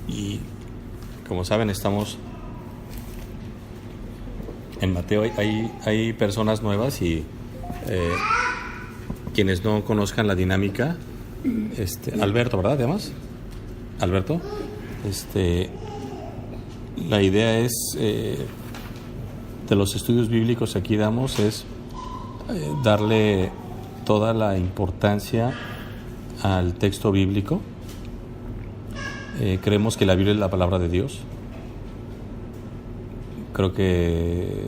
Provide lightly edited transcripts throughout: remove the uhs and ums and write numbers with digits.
Y como saben, estamos en Mateo. Hay personas nuevas y quienes no conozcan la dinámica. Alberto, ¿verdad? ¿Te llamas? Alberto. La idea es, de los estudios bíblicos que aquí damos, es darle toda la importancia al texto bíblico. Creemos que la Biblia es la palabra de Dios. Creo que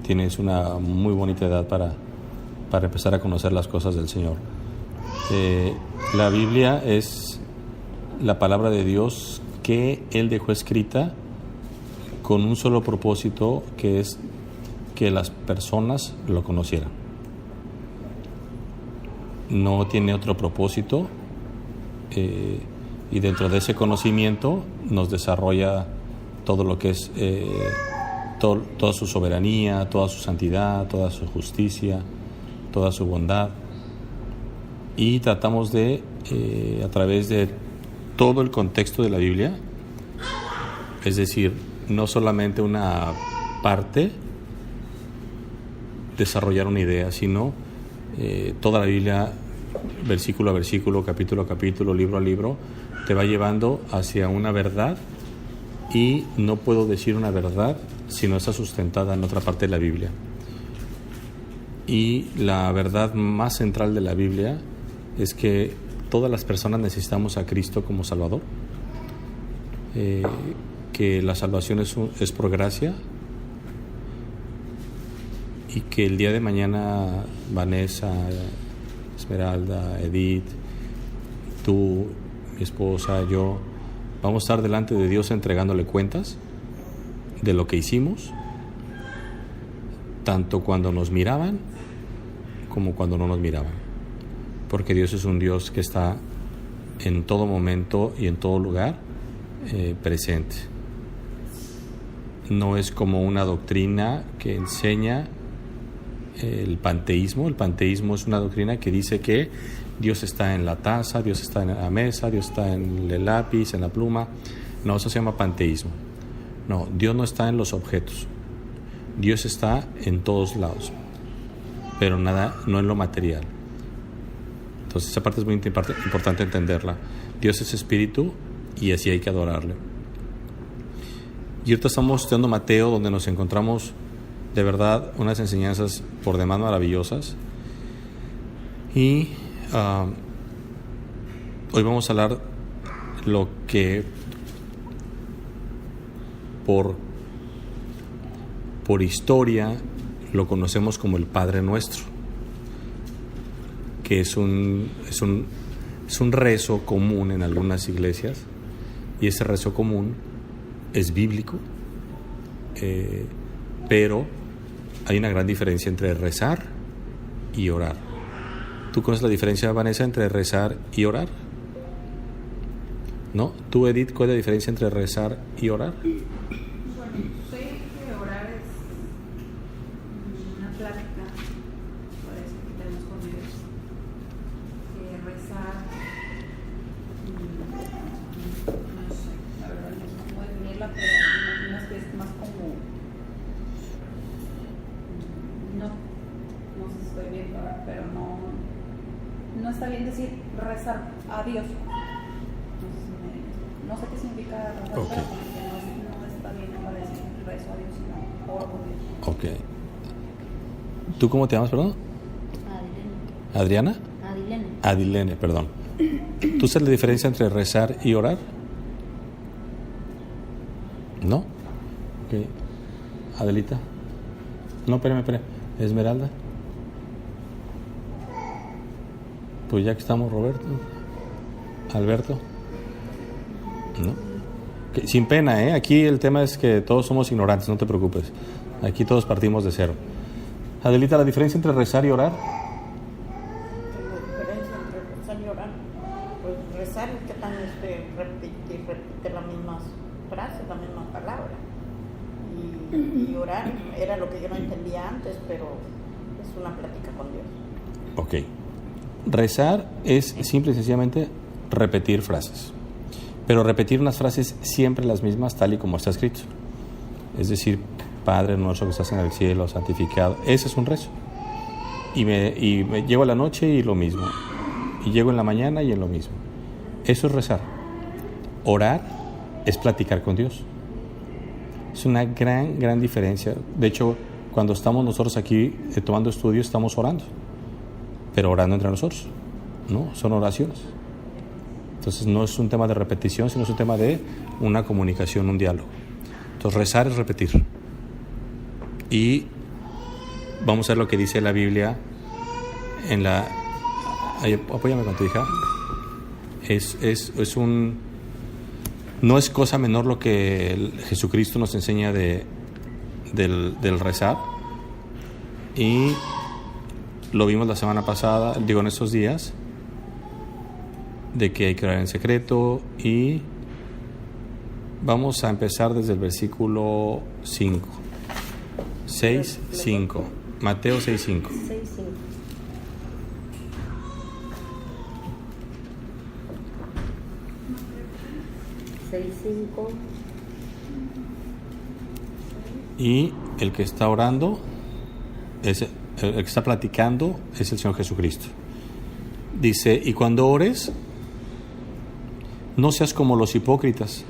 tienes una muy bonita edad para empezar a conocer las cosas del Señor. La Biblia es la palabra de Dios que Él dejó escrita con un solo propósito, que es que las personas lo conocieran. No tiene otro propósito, y dentro de ese conocimiento nos desarrolla todo lo que es toda su soberanía, toda su santidad, toda su justicia, toda su bondad. Y tratamos de, a través de todo el contexto de la Biblia, es decir, no solamente una parte, desarrollar una idea, sino toda la Biblia, versículo a versículo, capítulo a capítulo, libro a libro, te va llevando hacia una verdad, y no puedo decir una verdad si no está sustentada en otra parte de la Biblia. Y la verdad más central de la Biblia es que todas las personas necesitamos a Cristo como Salvador, que la salvación es por gracia, y que el día de mañana Vanessa, Esmeralda, Edith, tú, mi esposa, yo, vamos a estar delante de Dios entregándole cuentas de lo que hicimos, tanto cuando nos miraban como cuando no nos miraban, porque Dios es un Dios que está en todo momento y en todo lugar presente. No es como una doctrina que enseña el panteísmo. El panteísmo es una doctrina que dice que Dios está en la taza, Dios está en la mesa, Dios está en el lápiz, en la pluma. No, eso se llama panteísmo. No, Dios no está en los objetos. Dios está en todos lados, pero nada, no en lo material. Entonces esa parte es muy importante entenderla. Dios es espíritu y así hay que adorarle. Y ahorita estamos estudiando Mateo, donde nos encontramos de verdad unas enseñanzas por demás maravillosas. Y hoy vamos a hablar lo que por historia lo conocemos como el Padre Nuestro, que es un rezo común en algunas iglesias, y ese rezo común es bíblico, pero hay una gran diferencia entre rezar y orar. ¿Tú conoces la diferencia, Vanessa, entre rezar y orar? ¿No? ¿Tú, Edith, cuál es la diferencia entre rezar y orar? Bueno, sé que orar es una plática, parece que tenemos con Dios. Que rezar, no sé, la verdad no sé cómo definirla, pero me imagino que es más como, no sé si estoy bien, pero no está bien decir rezar a Dios. No sé qué significa rezar, Okay. pero no está bien para decir rezo a Dios, sino oro por Dios. Ok. ¿Tú cómo te llamas, perdón? Adilene. ¿Adriana? Adilene. Adilene, perdón. ¿Tú sabes la diferencia entre rezar y orar? ¿No? Ok. Adelita. No, espérame. Esmeralda. Pues ya que estamos, Roberto. Alberto. ¿No? Okay. Sin pena, ¿eh? Aquí el tema es que todos somos ignorantes, no te preocupes. Aquí todos partimos de cero. Adelita, ¿la diferencia entre rezar y orar? La diferencia entre rezar y orar, pues rezar es que también repite las mismas frases, la misma palabra, y orar era lo que yo no entendía antes, pero es una plática con Dios. Ok. Rezar es simple y sencillamente repetir frases. pero repetir unas frases siempre las mismas, tal y como está escrito. Es decir, Padre nuestro que estás en el cielo, santificado. Ese es un rezo. Y me llego a la noche y lo mismo. Y llego en la mañana y en lo mismo. Eso es rezar. Orar es platicar con Dios. Es una gran diferencia. De hecho, cuando estamos nosotros aquí tomando estudio, estamos orando. Pero orando entre nosotros, ¿no? Son oraciones. Entonces no es un tema de repetición, sino es un tema de una comunicación, un diálogo. Entonces rezar es repetir. Y vamos a ver lo que dice la Biblia en la... Apóyame con tu hija. No es cosa menor lo que Jesucristo nos enseña del rezar. Y lo vimos la semana pasada, en estos días, de que hay que orar en secreto. Y vamos a empezar desde el versículo 5. 6:5. Mateo 6:5. 6:5. Y el que está orando, el que está platicando, es el Señor Jesucristo. Dice, y cuando ores, no seas como los hipócritas,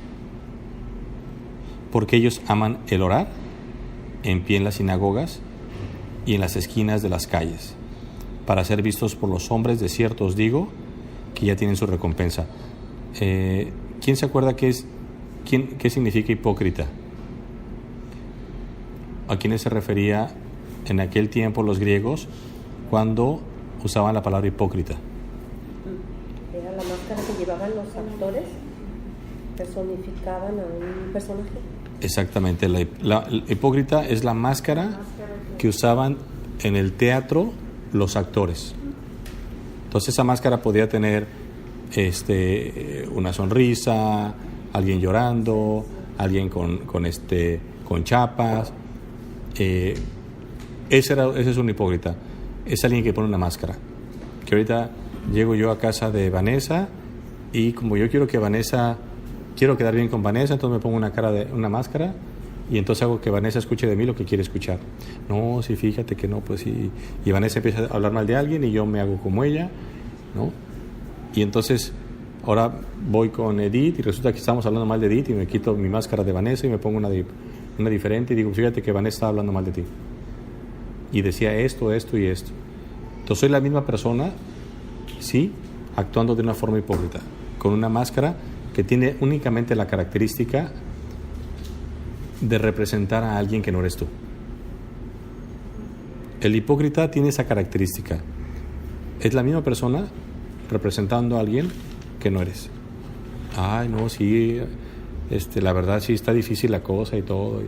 porque ellos aman el orar en pie en las sinagogas y en las esquinas de las calles, para ser vistos por los hombres. De cierto os digo que ya tienen su recompensa. ¿Quién se acuerda qué significa hipócrita? ¿A quiénes se refería en aquel tiempo los griegos cuando usaban la palabra hipócrita? Era la máscara que llevaban los actores, personificaban a un personaje. Exactamente, la hipócrita es la máscara que usaban en el teatro los actores. Entonces esa máscara podía tener una sonrisa, alguien llorando, alguien con chapas. Ese es un hipócrita. Es alguien que pone una máscara. Que ahorita llego yo a casa de Vanessa y como yo quiero quedar bien con Vanessa, entonces me pongo una máscara y entonces hago que Vanessa escuche de mí lo que quiere escuchar. No, sí, fíjate que no, pues sí. Y Vanessa empieza a hablar mal de alguien y yo me hago como ella, ¿no? Y entonces ahora voy con Edith y resulta que estamos hablando mal de Edith y me quito mi máscara de Vanessa y me pongo una diferente y digo, fíjate que Vanessa está hablando mal de ti. Y decía esto y esto. Entonces soy la misma persona, sí, actuando de una forma hipócrita, con una máscara que tiene únicamente la característica de representar a alguien que no eres tú. El hipócrita tiene esa característica. Es la misma persona representando a alguien que no eres. Ay, no, sí, la verdad sí está difícil la cosa y todo.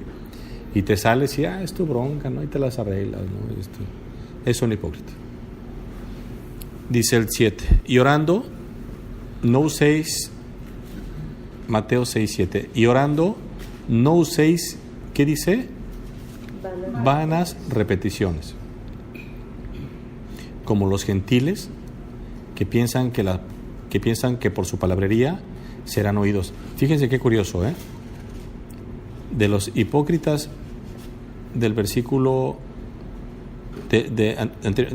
Y te sales y, es tu bronca, ¿no? Y te las arreglas, ¿no? Es un hipócrita. Dice el 7. Y orando, no uséis, Mateo 6:7. Y orando, no uséis, ¿qué dice? Vanas repeticiones. Como los gentiles que piensan que por su palabrería serán oídos. Fíjense qué curioso, de los hipócritas del versículo de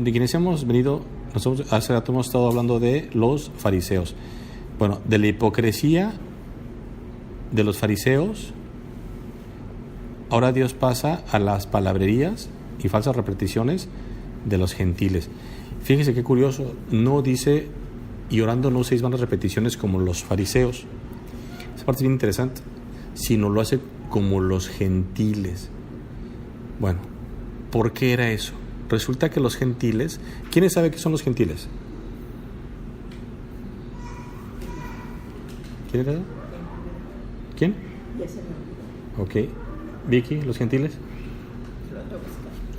quienes hemos venido, nosotros hace rato hemos estado hablando de los fariseos. Bueno, de la hipocresía de los fariseos, ahora Dios pasa a las palabrerías y falsas repeticiones de los gentiles. Fíjense qué curioso, no dice, y orando no uséis vanas repeticiones como los fariseos. Esa parte es bien interesante, sino lo hace como los gentiles. Bueno, ¿por qué era eso? Resulta que los gentiles, ¿quiénes saben qué son los gentiles? ¿Quién era? ¿Quién? Ok. Vicky, ¿los gentiles?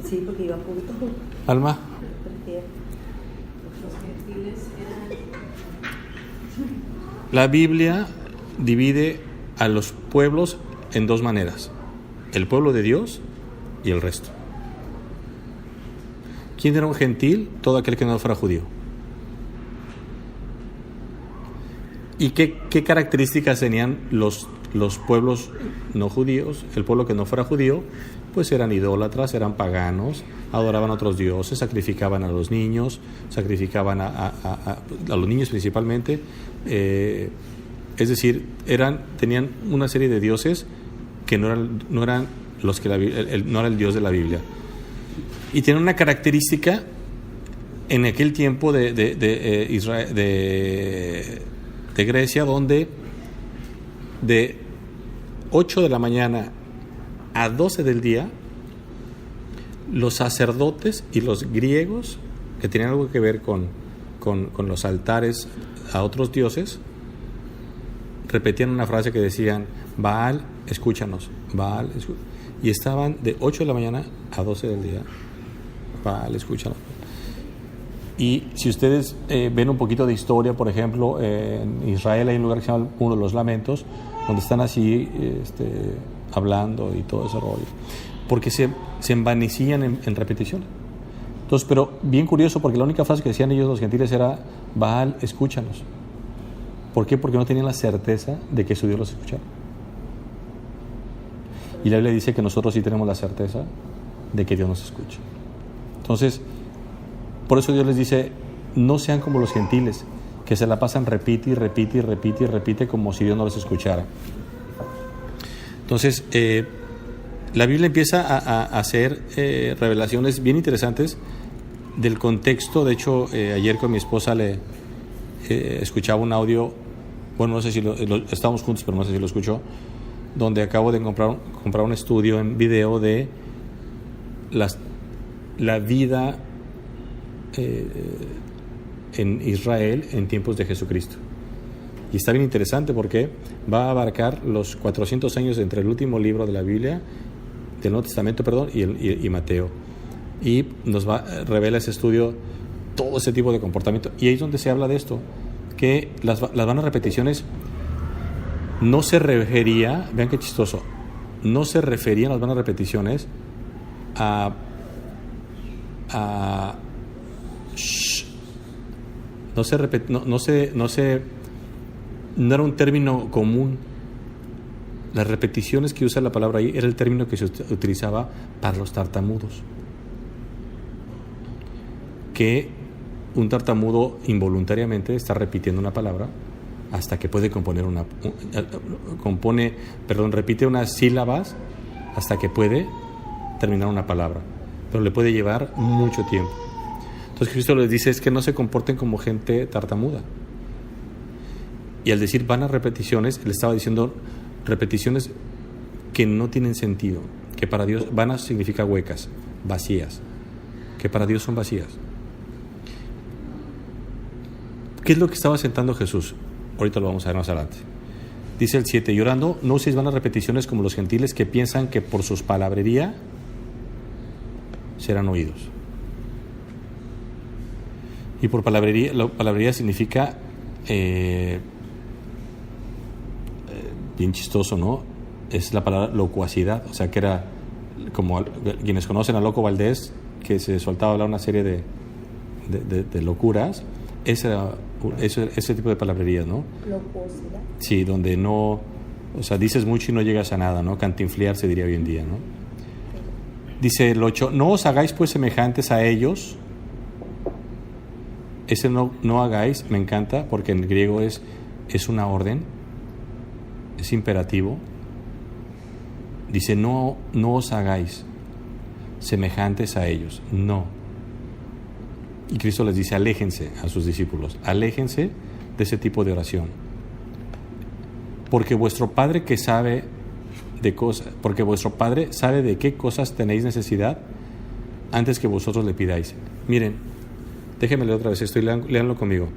Sí, porque iba a punto. Alma. La Biblia divide a los pueblos en dos maneras: el pueblo de Dios y el resto. ¿Quién era un gentil? Todo aquel que no fuera judío. ¿Y qué características tenían los pueblos no judíos? El pueblo que no fuera judío, pues eran idólatras, eran paganos, adoraban a otros dioses, sacrificaban a los niños, sacrificaban a los niños principalmente. Es decir, tenían una serie de dioses que no eran los que no era el Dios de la Biblia. Y tienen una característica en aquel tiempo de Israel, de Grecia, donde de 8 de la mañana a 12 del día, los sacerdotes y los griegos, que tenían algo que ver con los altares a otros dioses, repetían una frase que decían: Baal, escúchanos, Baal, y estaban de 8 de la mañana a 12 del día. Baal, escúchanos. Y si ustedes ven un poquito de historia, por ejemplo, en Israel hay un lugar que se llama Uno de los Lamentos, donde están así hablando y todo ese rollo, porque se envanecían en repeticiones. Entonces, pero bien curioso, porque la única frase que decían ellos los gentiles era: Baal, escúchanos. ¿Por qué? Porque no tenían la certeza de que su Dios los escuchara. Y la Biblia dice que nosotros sí tenemos la certeza de que Dios nos escucha. Entonces, por eso Dios les dice: no sean como los gentiles, que se la pasan repite y repite y repite y repite como si Dios no les escuchara. Entonces, la Biblia empieza a hacer revelaciones bien interesantes del contexto. De hecho, ayer con mi esposa escuchaba un audio, bueno, no sé si estábamos juntos, pero no sé si lo escuchó, donde acabo de comprar un estudio en video de la vida en Israel en tiempos de Jesucristo. Y está bien interesante porque va a abarcar los 400 años entre el último libro de la Biblia, del Nuevo Testamento, perdón, y Mateo. Y nos revela ese estudio todo ese tipo de comportamiento. Y ahí es donde se habla de esto, que las vanas repeticiones no se refería, vean qué chistoso, no se referían las vanas repeticiones no era un término común. Las repeticiones que usa la palabra ahí era el término que se utilizaba para los tartamudos, que un tartamudo involuntariamente está repitiendo una palabra hasta que puede repite unas sílabas hasta que puede terminar una palabra, pero le puede llevar mucho tiempo. Entonces Cristo les dice es que no se comporten como gente tartamuda. Y al decir vanas repeticiones, le estaba diciendo repeticiones que no tienen sentido, que para Dios vanas significa huecas, vacías, que para Dios son vacías. ¿Qué es lo que estaba sentando Jesús? Ahorita lo vamos a ver más adelante. Dice el 7, llorando, no uséis vanas repeticiones como los gentiles que piensan que por sus palabrería serán oídos. Y por palabrería, la palabrería significa bien chistoso, ¿no? Es la palabra locuacidad, o sea que era como quienes conocen a Loco Valdés, que se soltaba a hablar una serie de locuras. Ese tipo de palabrería, ¿no? Locuacidad. Sí, donde no, o sea, dices mucho y no llegas a nada, ¿no? Cantinflear se diría hoy en día, ¿no? Dice el 8, no os hagáis pues semejantes a ellos. Ese no hagáis, me encanta, porque en griego es una orden, es imperativo. Dice, no os hagáis semejantes a ellos, no. Y Cristo les dice, aléjense a sus discípulos, aléjense de ese tipo de oración. Porque vuestro Padre sabe de qué cosas tenéis necesidad antes que vosotros le pidáis. Miren, déjenme leer otra vez esto y léanlo conmigo.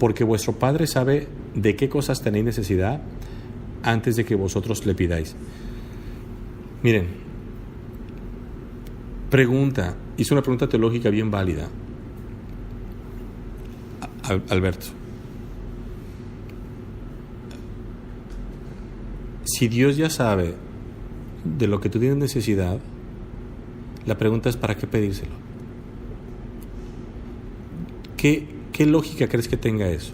Porque vuestro Padre sabe de qué cosas tenéis necesidad antes de que vosotros le pidáis. Miren, hizo una pregunta teológica bien válida. Alberto, si Dios ya sabe de lo que tú tienes necesidad, la pregunta es ¿para qué pedírselo? ¿Qué lógica crees que tenga eso?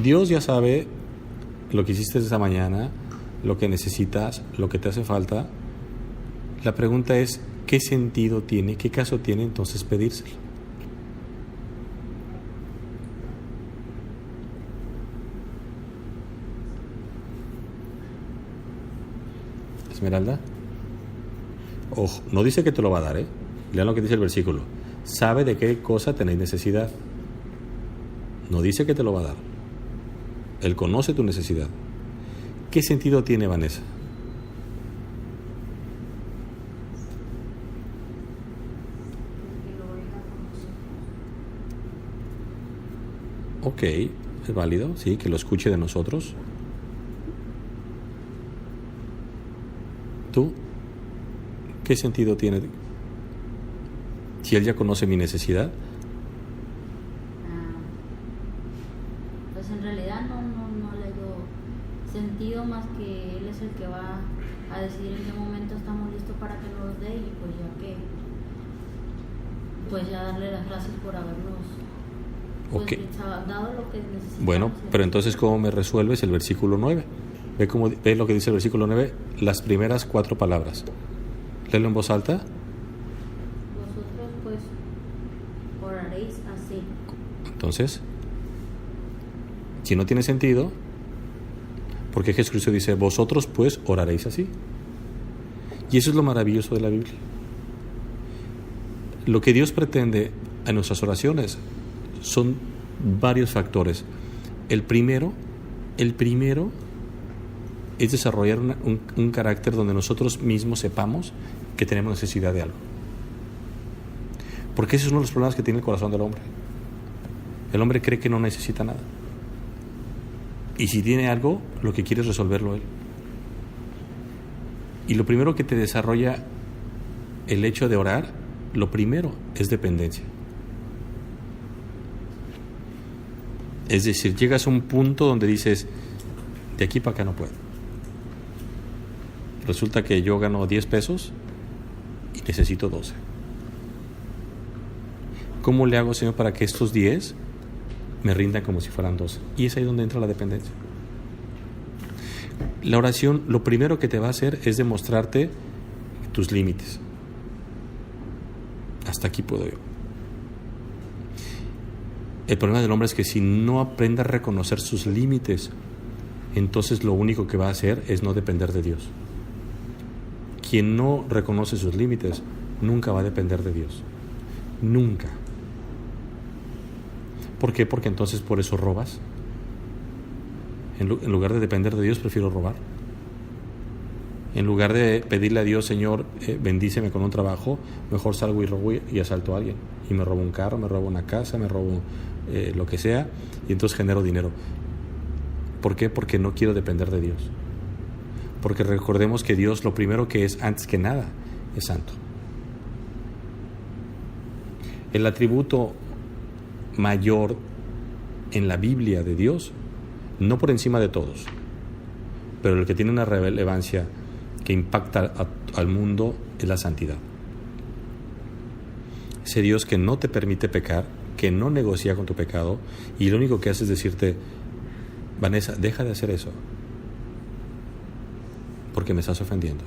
Dios ya sabe lo que hiciste esta mañana, lo que necesitas, lo que te hace falta. La pregunta es, ¿qué sentido tiene, qué caso tiene entonces pedírselo? Esmeralda. Ojo, no dice que te lo va a dar, Lean lo que dice el versículo. Sabe de qué cosa tenéis necesidad. No dice que te lo va a dar. Él conoce tu necesidad. ¿Qué sentido tiene, Vanessa? Ok, es válido, sí, que lo escuche de nosotros. ¿Tú? ¿Qué sentido tiene? Si Él ya conoce mi necesidad. Pues en realidad no le doy sentido más que Él es el que va a decidir en qué momento estamos listos para que nos dé, y pues ya darle las gracias por habernos dado lo que necesitamos. Bueno, pero entonces ¿cómo me resuelves el versículo 9? Ve lo que dice el versículo 9, las primeras 4 palabras. Léelo en voz alta. Vosotros pues oraréis así. Entonces, si no tiene sentido, ¿por qué Jesucristo dice, vosotros pues oraréis así? Y eso es lo maravilloso de la Biblia. Lo que Dios pretende en nuestras oraciones son varios factores. El primero es desarrollar un carácter donde nosotros mismos sepamos que tenemos necesidad de algo. Porque ese es uno de los problemas que tiene el corazón del hombre. El hombre cree que no necesita nada. Y si tiene algo, lo que quiere es resolverlo él. Y lo primero que te desarrolla el hecho de orar, lo primero es dependencia. Es decir, llegas a un punto donde dices, de aquí para acá no puedo. Resulta que yo gano 10 pesos y necesito 12. ¿Cómo le hago, Señor, para que estos 10 me rindan como si fueran 12? Y es ahí donde entra la dependencia. La oración, lo primero que te va a hacer es demostrarte tus límites. Hasta aquí puedo yo. El problema del hombre es que si no aprende a reconocer sus límites, entonces lo único que va a hacer es no depender de Dios. Quien no reconoce sus límites nunca va a depender de Dios. Nunca. ¿Por qué? Porque entonces por eso robas. En lugar de depender de Dios, prefiero robar. En lugar de pedirle a Dios, Señor, bendíceme con un trabajo, mejor salgo y robo y asalto a alguien. Y me robo un carro, me robo una casa, me robo lo que sea, y entonces genero dinero. ¿Por qué? Porque no quiero depender de Dios. Porque recordemos que Dios, lo primero que es, antes que nada, es santo. El atributo mayor en la Biblia de Dios, no por encima de todos, pero el que tiene una relevancia que impacta al mundo, es la santidad. Ese Dios que no te permite pecar, que no negocia con tu pecado, y lo único que hace es decirte, Vanessa, deja de hacer eso, porque me estás ofendiendo.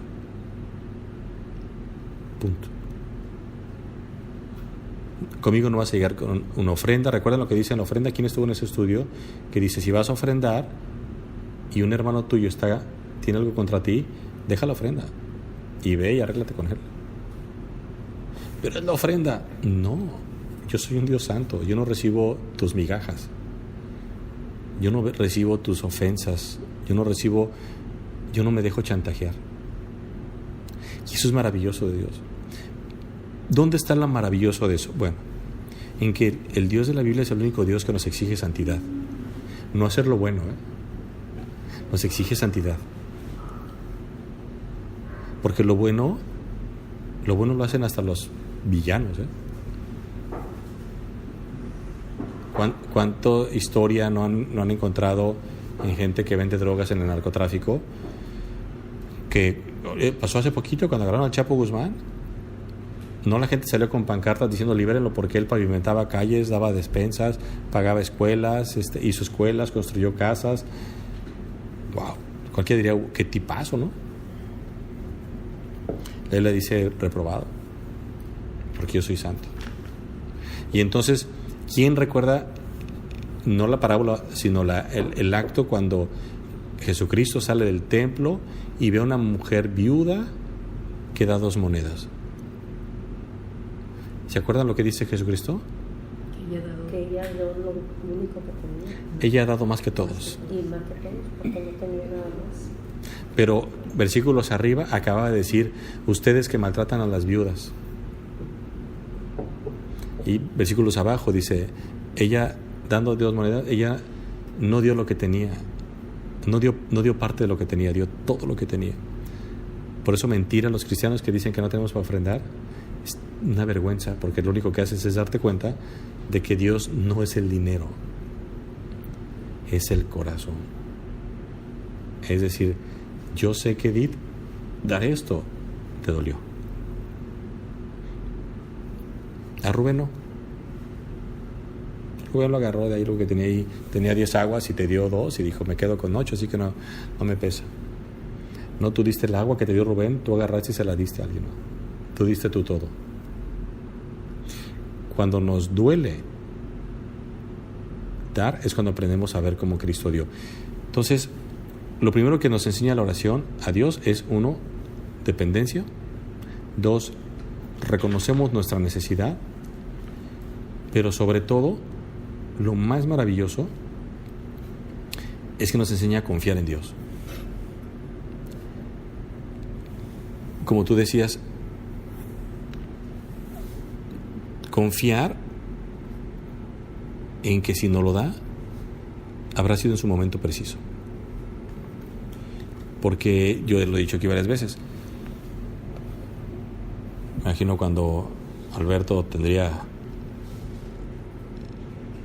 Punto. Conmigo no vas a llegar con una ofrenda. ¿Recuerdan lo que dice en la ofrenda? ¿Quién estuvo en ese estudio? Que dice, si vas a ofrendar y un hermano tuyo tiene algo contra ti, deja la ofrenda y ve y arréglate con él. Pero es la ofrenda. No, yo soy un Dios santo. Yo no recibo tus migajas. Yo no recibo tus ofensas. Yo no me dejo chantajear. Y eso es maravilloso de Dios. ¿Dónde está lo maravilloso de eso? Bueno, en que el Dios de la Biblia es el único Dios que nos exige santidad. No hacer lo bueno, nos exige santidad. Porque lo bueno lo hacen hasta los villanos. ¿Cuánto historia no han encontrado en gente que vende drogas en el narcotráfico? Que pasó hace poquito cuando agarraron al Chapo Guzmán. No, la gente salió con pancartas diciendo libérenlo, porque él pavimentaba calles, daba despensas, pagaba escuelas, hizo escuelas, construyó casas. Wow, cualquiera diría, qué tipazo, ¿no? Él le dice, reprobado, porque yo soy santo. Y entonces, ¿quién recuerda no la parábola, sino el acto cuando Jesucristo sale del templo y ve a una mujer viuda que da 2 monedas? ¿Se acuerdan lo que dice Jesucristo? Que ella dio lo único que tenía. Ella ha dado más que todos. Y más que todos, porque no tenía nada más. Pero versículos arriba acaba de decir, ustedes que maltratan a las viudas. Y versículos abajo dice, ella dando 2 monedas, ella no dio lo que tenía, no dio parte de lo que tenía, dio todo lo que tenía. Por eso mentira los cristianos que dicen que no tenemos para ofrendar. Es una vergüenza, porque lo único que haces es darte cuenta de que Dios no es el dinero, es el corazón. Es decir, yo sé que Edith, dar esto te dolió. A Rubén no. Rubén lo agarró de ahí lo que tenía ahí. Tenía 10 aguas y te dio 2 y dijo, me quedo con 8, así que no me pesa. No, tú diste el agua que te dio Rubén, tú agarraste y se la diste a alguien. ¿No? Tú diste tú todo. Cuando nos duele dar es cuando aprendemos a ver cómo Cristo dio. Entonces, lo primero que nos enseña la oración a Dios es 1, dependencia. 2, reconocemos nuestra necesidad. Pero sobre todo, lo más maravilloso es que nos enseña a confiar en Dios. Como tú decías, confiar en que si no lo da, habrá sido en su momento preciso. Porque yo lo he dicho aquí varias veces. Me imagino cuando Alberto tendría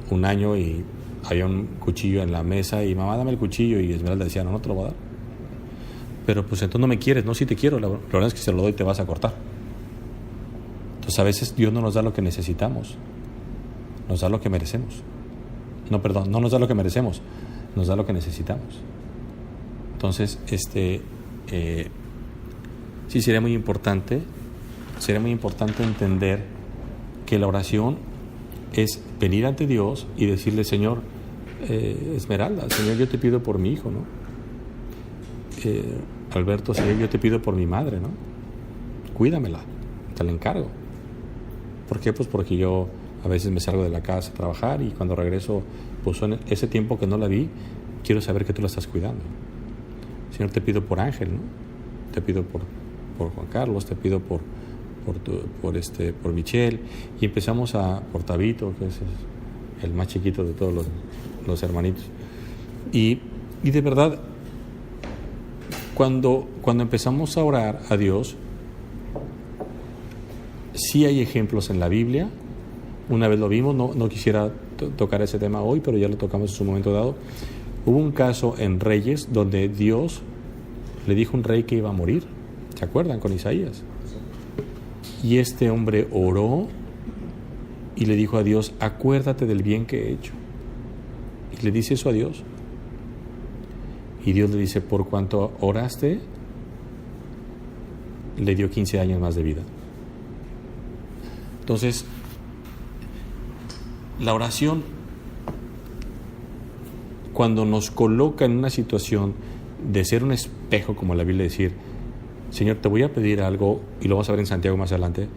1 año y había un cuchillo en la mesa y mamá, dame el cuchillo, y Esmeralda decía, no te lo voy a dar. Pero pues entonces no me quieres. No, sí te quiero, la verdad es que se lo doy y te vas a cortar. Entonces a veces Dios no nos da lo que necesitamos, nos da lo que merecemos. No nos da lo que merecemos, nos da lo que necesitamos. Entonces, sí sería muy importante entender que la oración es venir ante Dios y decirle, Señor, Esmeralda, Señor, yo te pido por mi hijo, ¿no? Alberto, Señor, yo te pido por mi madre, ¿no? Cuídamela, te la encargo. ¿Por qué? Pues porque yo a veces me salgo de la casa a trabajar y cuando regreso, pues en ese tiempo que no la vi, quiero saber que tú la estás cuidando. Señor, te pido por Ángel, ¿no? Te pido por Juan Carlos, te pido por Michelle, y empezamos por Tabito, que es el más chiquito de todos los hermanitos. Y de verdad, cuando empezamos a orar a Dios, sí hay ejemplos en la Biblia. Una vez lo vimos, no quisiera tocar ese tema hoy, pero ya lo tocamos en su momento dado. Hubo un caso en Reyes donde Dios le dijo a un rey que iba a morir. ¿Se acuerdan? Con Isaías. Y este hombre oró y le dijo a Dios, acuérdate del bien que he hecho. Y le dice eso a Dios. Y Dios le dice, por cuanto oraste, le dio 15 años más de vida. Entonces, la oración, cuando nos coloca en una situación de ser un espejo, como la Biblia decir, Señor, te voy a pedir algo, y lo vas a ver en Santiago más adelante,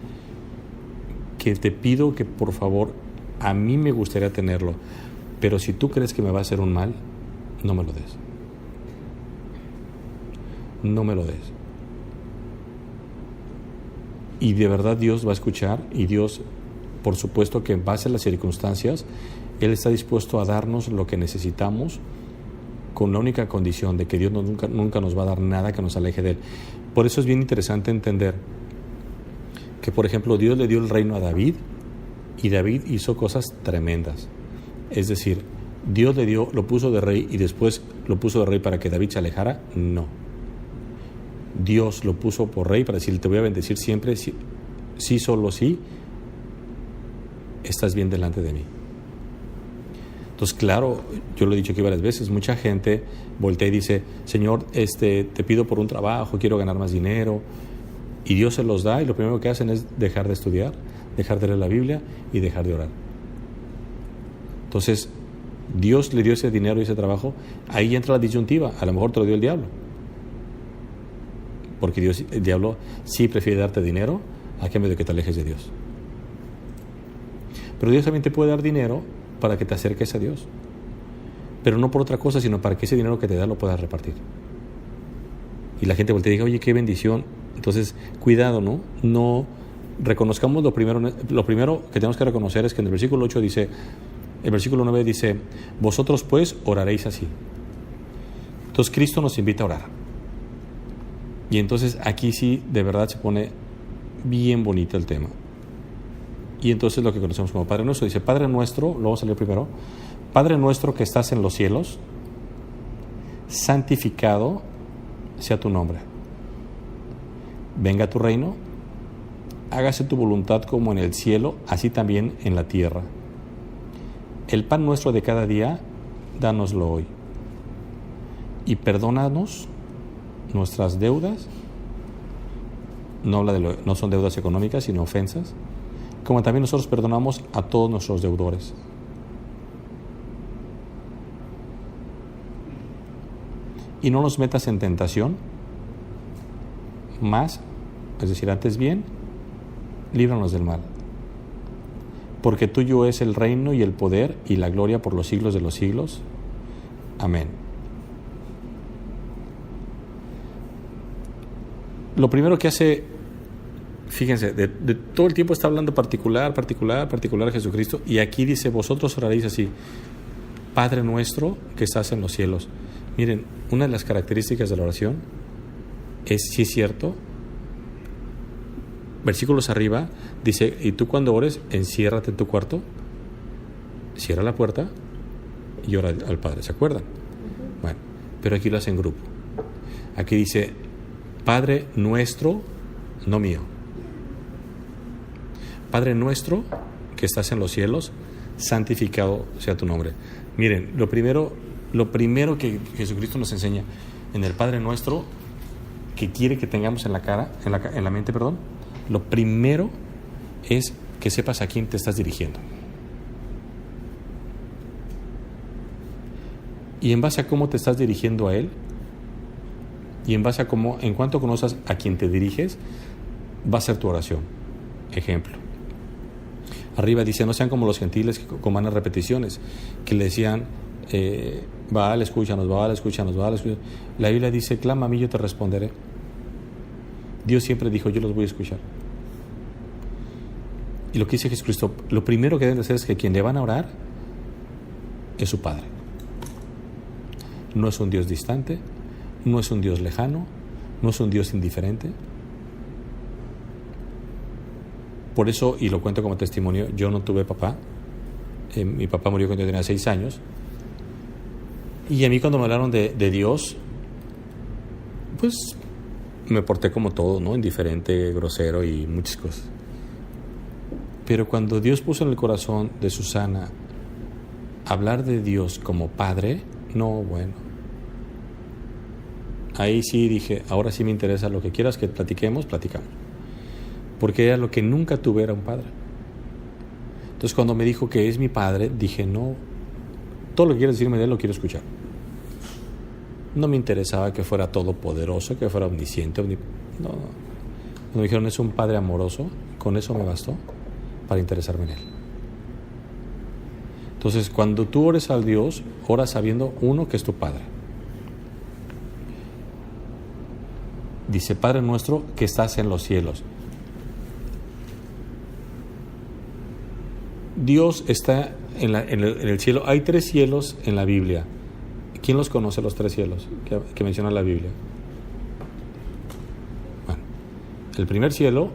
que te pido que por favor, a mí me gustaría tenerlo, pero si tú crees que me va a hacer un mal, no me lo des. No me lo des. Y de verdad Dios va a escuchar, y Dios, por supuesto que en base a las circunstancias, Él está dispuesto a darnos lo que necesitamos, con la única condición de que Dios nunca nos va a dar nada que nos aleje de Él. Por eso es bien interesante entender que, por ejemplo, Dios le dio el reino a David, y David hizo cosas tremendas. Es decir, Dios lo puso de rey y después lo puso de rey para que David se alejara. No. Dios lo puso por rey para decir, te voy a bendecir siempre sí, solo sí, estás bien delante de mí. Entonces, claro, yo lo he dicho aquí varias veces, mucha gente voltea y dice, Señor, te pido por un trabajo, quiero ganar más dinero, y Dios se los da, y lo primero que hacen es dejar de estudiar, dejar de leer la Biblia y dejar de orar. Entonces, Dios le dio ese dinero y ese trabajo, ahí entra la disyuntiva, a lo mejor te lo dio el diablo, porque el diablo sí prefiere darte dinero a cambio de que te alejes de Dios. Pero Dios también te puede dar dinero para que te acerques a Dios, pero no por otra cosa, sino para que ese dinero que te da lo puedas repartir. Y la gente voltea y diga, oye, qué bendición. Entonces, cuidado, ¿no? No reconozcamos lo primero que tenemos que reconocer es que en el versículo 8 dice, el versículo 9 dice, vosotros pues oraréis así. Entonces Cristo nos invita a orar. Y entonces aquí sí, de verdad se pone bien bonito el tema. Y entonces lo que conocemos como Padre Nuestro, dice, Padre Nuestro, lo vamos a leer primero, Padre Nuestro que estás en los cielos, santificado sea tu nombre. Venga tu reino, hágase tu voluntad como en el cielo, así también en la tierra. El pan nuestro de cada día, dánoslo hoy. Y perdónanos nuestras deudas, no son deudas económicas, sino ofensas, como también nosotros perdonamos a todos nuestros deudores. Y no nos metas en tentación, más, es decir, antes bien, líbranos del mal. Porque tuyo es el reino y el poder y la gloria por los siglos de los siglos. Amén. Lo primero que hace, fíjense, de todo el tiempo está hablando particular Jesucristo, y aquí dice, vosotros oraréis así, Padre nuestro que estás en los cielos. Miren, una de las características de la oración es, si es cierto, versículos arriba, dice, y tú cuando ores, enciérrate en tu cuarto, cierra la puerta y ora al Padre, ¿se acuerdan? Bueno, pero aquí lo hace en grupo. Aquí dice, Padre nuestro, no mío. Padre nuestro que estás en los cielos, santificado sea tu nombre. Miren, lo primero que Jesucristo nos enseña en el Padre Nuestro, que quiere que tengamos en la mente, lo primero es que sepas a quién te estás dirigiendo. Y en base a cómo te estás dirigiendo a Él, y en base a cómo, en cuanto conoces a quién te diriges, va a ser tu oración. Ejemplo. Arriba dice, no sean como los gentiles que con vanas repeticiones, que le decían, Baal, escúchanos. La Biblia dice, clama a mí, yo te responderé. Dios siempre dijo, yo los voy a escuchar. Y lo que dice Jesucristo, lo primero que deben de hacer es que quien le van a orar es su Padre. No es un Dios distante, no es un Dios lejano, no es un Dios indiferente. Por eso, y lo cuento como testimonio, yo no tuve papá. Mi papá murió cuando yo tenía 6 años. Y a mí cuando me hablaron de Dios, pues me porté como todo, ¿no? Indiferente, grosero y muchas cosas. Pero cuando Dios puso en el corazón de Susana hablar de Dios como Padre, no, bueno. Ahí sí dije, ahora sí me interesa, lo que quieras que platicamos. Porque era lo que nunca tuve, era un padre. Entonces cuando me dijo que es mi padre, dije, no, todo lo que quieras decirme de él lo quiero escuchar. No me interesaba que fuera todopoderoso, que fuera omnisciente, no. Cuando me dijeron, es un padre amoroso, con eso me bastó para interesarme en él. Entonces cuando tú ores al Dios, oras sabiendo, uno, que es tu padre. Dice, Padre nuestro que estás en los cielos. Dios está en el cielo. Hay 3 cielos en la Biblia. ¿Quién los conoce, los 3 cielos que menciona la Biblia? Bueno, el primer cielo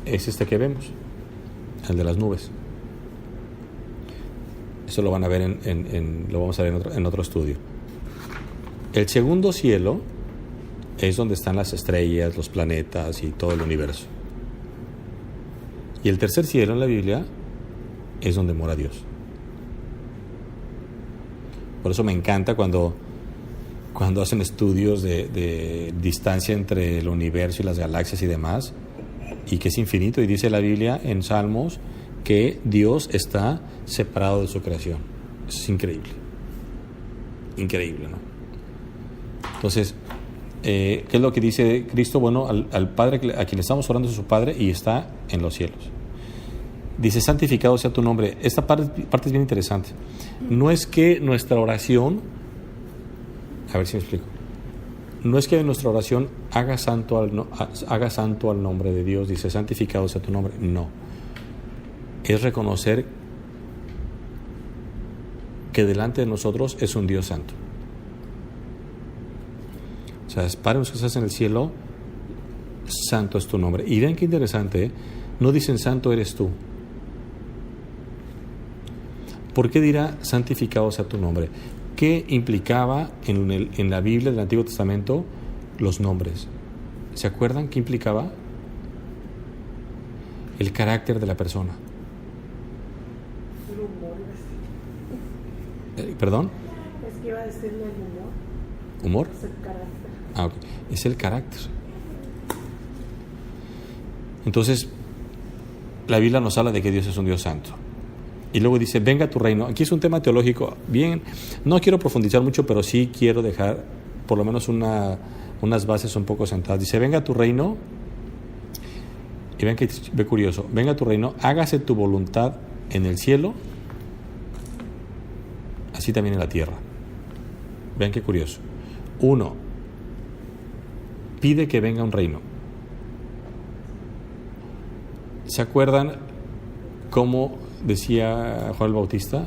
es este que vemos, el de las nubes. Eso lo van a ver lo vamos a ver en otro estudio. El segundo cielo es donde están las estrellas, los planetas y todo el universo. Y el tercer cielo en la Biblia es donde mora Dios. Por eso me encanta cuando hacen estudios de distancia entre el universo y las galaxias y demás, y que es infinito, y dice la Biblia en Salmos que Dios está separado de su creación. Eso es increíble. Increíble, ¿no? Entonces, ¿qué es lo que dice Cristo? Bueno, al Padre a quien estamos orando es su Padre y está en los cielos. Dice, santificado sea tu nombre. Esta parte es bien interesante. No es que nuestra oración, a ver si me explico, no es que en nuestra oración haga santo al nombre de Dios, dice, santificado sea tu nombre. No. Es reconocer que delante de nosotros es un Dios santo. O sea, Padre nuestro que estás en el cielo, santo es tu nombre. Y vean qué interesante, ¿eh? No dicen santo eres tú. ¿Por qué dirá santificado sea tu nombre? ¿Qué implicaba en la Biblia del Antiguo Testamento los nombres? ¿Se acuerdan qué implicaba? El carácter de la persona. El humor. ¿Perdón? Es que iba a decirle el humor. ¿Humor? Es el carácter. Ah, ok. Es el carácter. Entonces, la Biblia nos habla de que Dios es un Dios santo. Y luego dice, venga tu reino. Aquí es un tema teológico. Bien, no quiero profundizar mucho, pero sí quiero dejar por lo menos unas bases un poco sentadas. Dice, venga tu reino. Y ven que ve curioso. Venga tu reino, hágase tu voluntad en el cielo, así también en la tierra. Vean qué curioso. 1. Pide que venga un reino. ¿Se acuerdan cómo decía Juan el Bautista?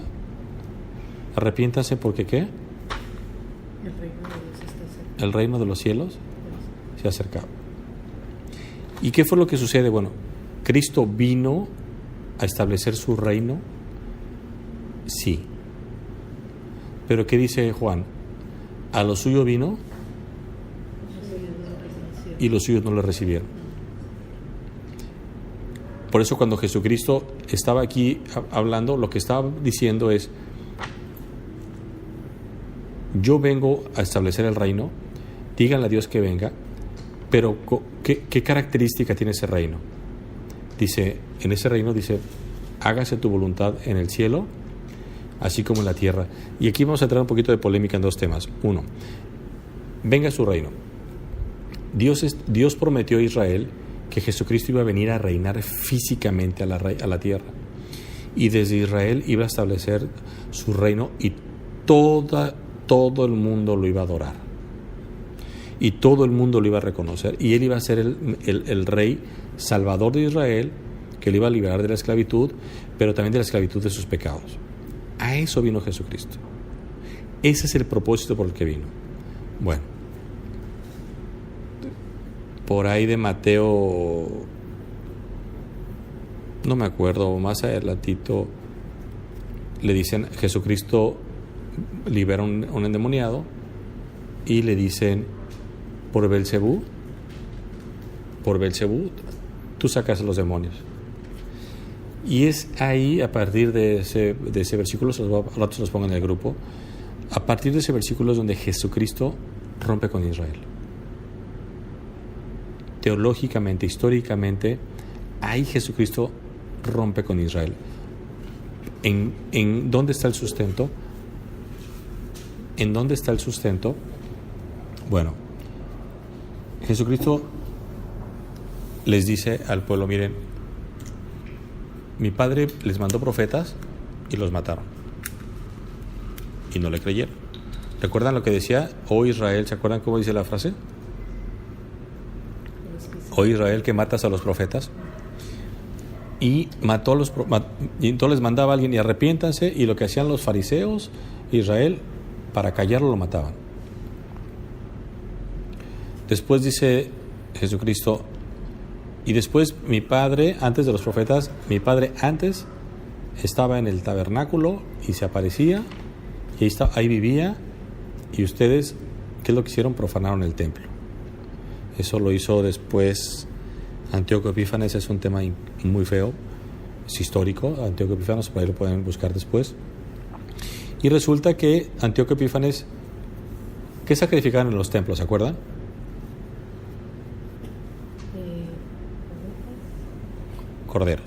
Arrepiéntase porque ¿qué? El reino de Dios está cerca. El reino de los cielos se ha acercado. ¿Y qué fue lo que sucede? Bueno, Cristo vino a establecer su reino, sí. Pero ¿qué dice Juan? A lo suyo vino y los suyos no le recibieron. Por eso cuando Jesucristo estaba aquí hablando, lo que estaba diciendo es, yo vengo a establecer el reino, díganle a Dios que venga, pero ¿qué característica tiene ese reino? Dice, en ese reino dice, hágase tu voluntad en el cielo, así como en la tierra. Y aquí vamos a entrar un poquito de polémica en dos temas. 1, venga su reino. Dios prometió a Israel que Jesucristo iba a venir a reinar físicamente a la tierra. Y desde Israel iba a establecer su reino y todo el mundo lo iba a adorar. Y todo el mundo lo iba a reconocer. Y él iba a ser el rey salvador de Israel, que le iba a liberar de la esclavitud, pero también de la esclavitud de sus pecados. A eso vino Jesucristo. Ese es el propósito por el que vino. Bueno, por ahí de Mateo, no me acuerdo, más adelantito, le dicen, Jesucristo libera un endemoniado y le dicen, por Belcebú, tú sacas a los demonios. Y es ahí, a partir de ese versículo, a ratos los pongo en el grupo, a partir de ese versículo es donde Jesucristo rompe con Israel. Teológicamente, históricamente, ahí Jesucristo rompe con Israel. ¿En dónde está el sustento? ¿En dónde está el sustento? Bueno, Jesucristo les dice al pueblo, miren, mi padre les mandó profetas y los mataron. Y no le creyeron. ¿Recuerdan lo que decía? Oh Israel, ¿se acuerdan cómo dice la frase? Oh Israel, que matas a los profetas. Y mató a los y entonces les mandaba a alguien y arrepiéntanse, y lo que hacían los fariseos, Israel, para callarlo lo mataban. Después dice Jesucristo, y después mi padre, antes de los profetas, mi padre antes estaba en el tabernáculo y se aparecía, y ahí vivía, y ustedes, ¿qué es lo que hicieron? Profanaron el templo. Eso lo hizo después Antíoco Epífanes, es un tema muy feo, es histórico, Antíoco Epífanes, por ahí lo pueden buscar después. Y resulta que Antíoco Epífanes, ¿qué sacrificaban en los templos? ¿Se acuerdan? Corderos.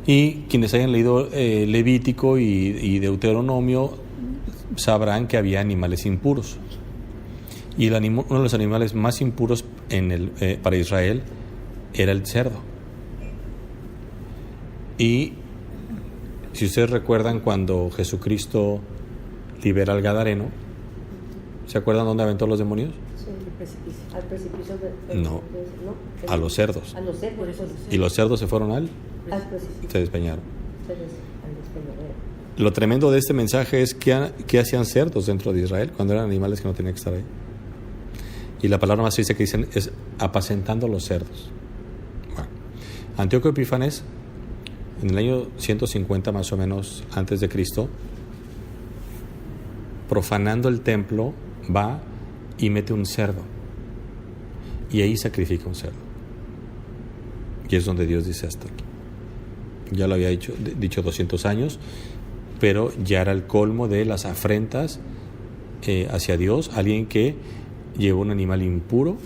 Y quienes hayan leído Levítico y Deuteronomio sabrán que había animales impuros. Y uno de los animales más impuros para Israel era el cerdo. Y si ustedes recuerdan cuando Jesucristo libera al Gadareno, ¿se acuerdan dónde aventó los demonios? Sí, al precipicio No, a los cerdos. A los cerdos. Y los cerdos se fueron al precipicio. se despeñaron. Al despeñadero. Lo tremendo de este mensaje es que hacían cerdos dentro de Israel cuando eran animales que no tenían que estar ahí. Y la palabra más dice que dicen es apacentando los cerdos. Bueno, Antíoco Epífanes, en el año 150 más o menos antes de Cristo, profanando el templo, va y mete un cerdo. Y ahí sacrifica un cerdo. Y es donde Dios dice hasta aquí. Ya lo había dicho 200 años, pero ya era el colmo de las afrentas hacia Dios, alguien que llevó un animal impuro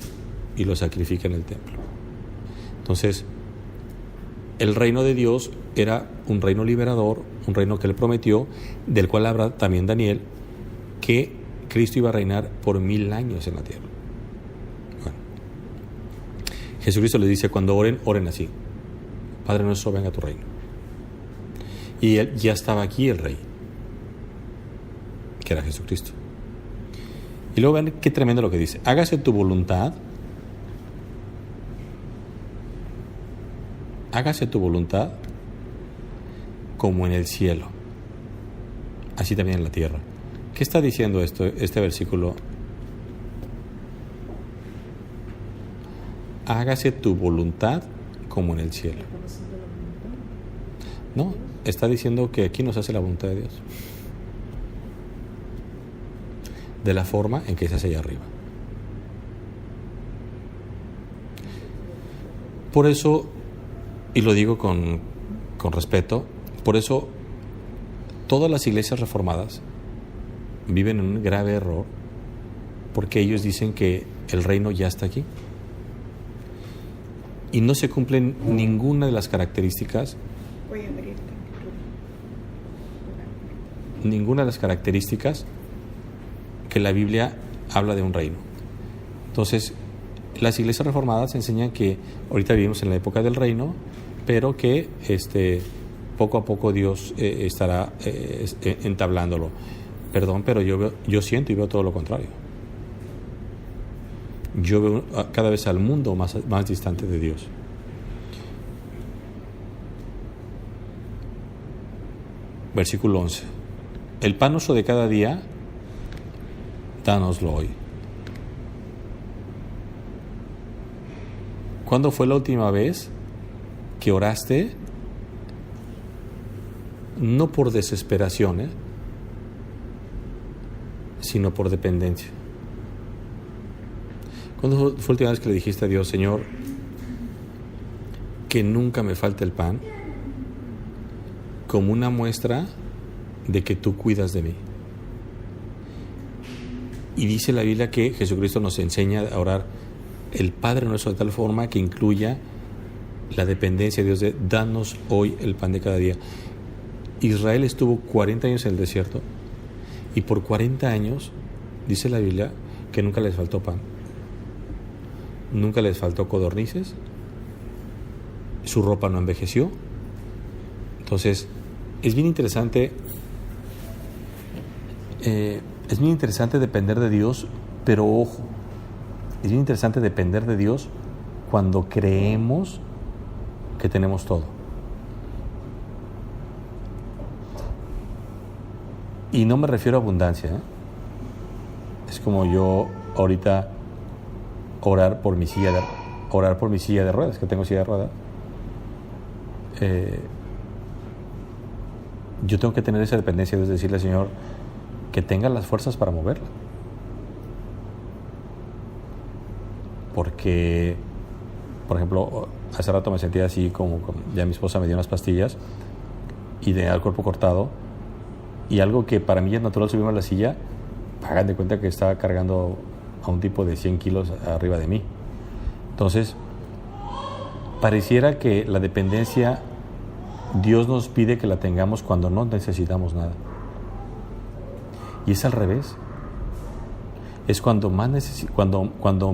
y lo sacrifica en el templo. Entonces, el reino de Dios era un reino liberador, un reino que Él prometió, del cual habla también Daniel, que Cristo iba a reinar por 1000 años en la tierra. Bueno, Jesucristo les dice, cuando oren, oren así: Padre nuestro, venga a tu reino. Y él ya estaba aquí, el rey, que era Jesucristo. Y luego vean qué tremendo lo que dice: hágase tu voluntad, como en el cielo, así también en la tierra. ¿Qué está diciendo este versículo? Hágase tu voluntad como en el cielo. No, está diciendo que aquí nos hace la voluntad de Dios, de la forma en que se hace allá arriba. Por eso, y lo digo con respeto, por eso todas las iglesias reformadas viven en un grave error, porque ellos dicen que el reino ya está aquí y no se cumplen ninguna de las características que la Biblia habla de un reino. Entonces, las iglesias reformadas enseñan que ahorita vivimos en la época del reino, pero que poco a poco Dios estará entablándolo. Perdón, pero yo siento y veo todo lo contrario. Yo veo cada vez al mundo más distante de Dios. Versículo 11. El pan nuestro de cada día, dánoslo hoy. ¿Cuándo fue la última vez que oraste? No por desesperación, sino por dependencia. ¿Cuándo fue la última vez que le dijiste a Dios: Señor, que nunca me falte el pan, como una muestra de que tú cuidas de mí? Y dice la Biblia que Jesucristo nos enseña a orar el Padre nuestro de tal forma que incluya la dependencia de Dios, de danos hoy el pan de cada día. Israel estuvo 40 años en el desierto y por 40 años dice la Biblia que nunca les faltó pan, nunca les faltó codornices, su ropa no envejeció. Entonces es bien interesante depender de Dios, pero ojo, es bien interesante depender de Dios cuando creemos que tenemos todo. Y no me refiero a abundancia, Es como yo ahorita orar por mi silla de ruedas, que tengo silla de ruedas. Yo tengo que tener esa dependencia de decirle al Señor que tenga las fuerzas para moverla. Porque, por ejemplo, hace rato me sentía así como ya mi esposa me dio unas pastillas y tenía el cuerpo cortado, y algo que para mí es natural subirme a la silla, hagan de cuenta que estaba cargando a un tipo de 100 kilos arriba de mí. Entonces, pareciera que la dependencia Dios nos pide que la tengamos cuando no necesitamos nada. Y es al revés. Es cuando más cuando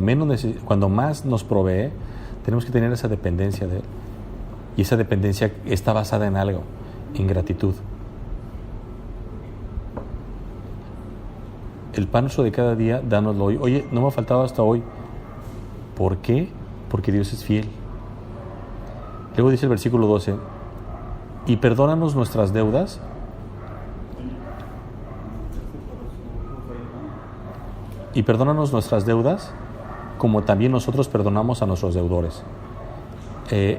más nos provee, tenemos que tener esa dependencia de Él. Y esa dependencia está basada en algo, en gratitud. El pan nuestro de cada día, dánoslo hoy. Oye, no me ha faltado hasta hoy. ¿Por qué? Porque Dios es fiel. Luego dice el versículo 12, y perdónanos nuestras deudas. Y perdónanos nuestras deudas, como también nosotros perdonamos a nuestros deudores.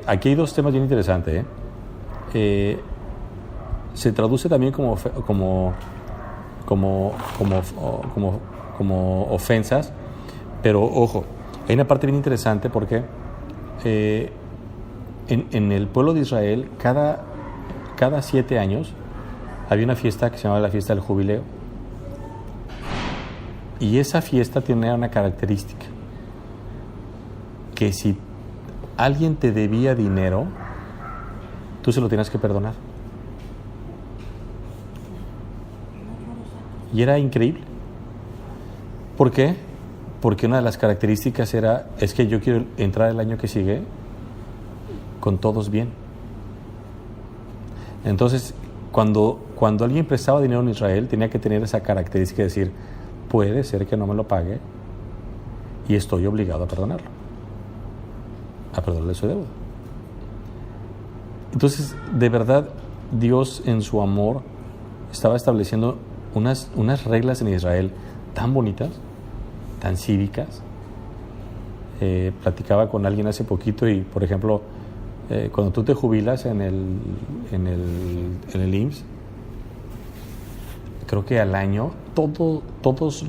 Aquí hay dos temas bien interesantes. Se traduce también como ofensas, pero ojo, hay una parte bien interesante porque en el pueblo de Israel cada 7 años había una fiesta que se llamaba la fiesta del jubileo, y esa fiesta tenía una característica, que si alguien te debía dinero, tú se lo tenías que perdonar. Y era increíble. ¿Por qué? Porque una de las características es que yo quiero entrar el año que sigue con todos bien. Entonces, cuando alguien prestaba dinero en Israel, tenía que tener esa característica de decir, puede ser que no me lo pague y estoy obligado a perdonarlo, a perdonarle su deuda. Entonces, de verdad, Dios en su amor estaba estableciendo unas reglas en Israel tan bonitas, tan cívicas. Platicaba con alguien hace poquito y, por ejemplo, cuando tú te jubilas en el IMSS, creo que al año todos